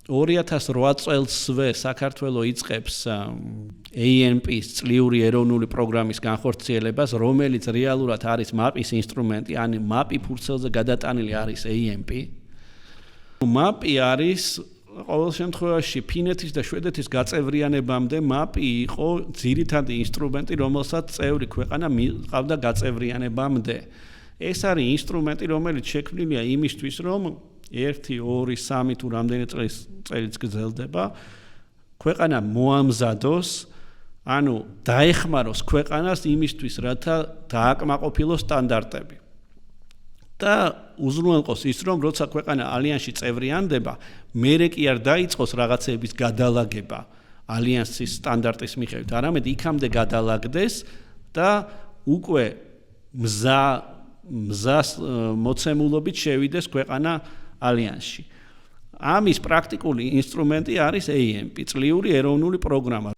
2008 წელსვე საქართველოს იწყებს ANP-ის წლიური ეროვნული პროგრამის განხორციელებას, რომელიც რეალურად არის MAP-ის ინსტრუმენტი, ან MAP-ი ფურცელზე გადატანილი არის ANP. MAP-ი არის ყოველ შემთხვევაში ფინეთის და შვედეთის გაწევრიანებამდე MAP-ი იყო ძირითადი ინსტრუმენტი, რომელსაც წევრი ქვეყანა მიყავდა გაწევრიანებამდე. ეს არის ინსტრუმენტი, რომელიც შექმნილია იმისთვის, რომ 1, 2, 3 თუ რამდენი წელიც გრძელდება, ქვეყანა მოამზადოს, ანუ დაეხმაროს ქვეყანას იმისთვის, რათა დააკმაყოფილოს სტანდარტები. და უზრუნველყოს ის, რომ როცა ქვეყანა ალიანსში წევრიანდება, მერე კი არ დაიწყოს რაღაცების გადალაგება ალიანსის სტანდარტის მიხედვით, არამედ იქამდე გადალაგდეს და უკვე მზას მოცემულობით შევიდეს ქვეყანა ალიანსში. ამის პრაქტიკული ინსტრუმენტი არის ANP, წლიური ეროვნული პროგრამა.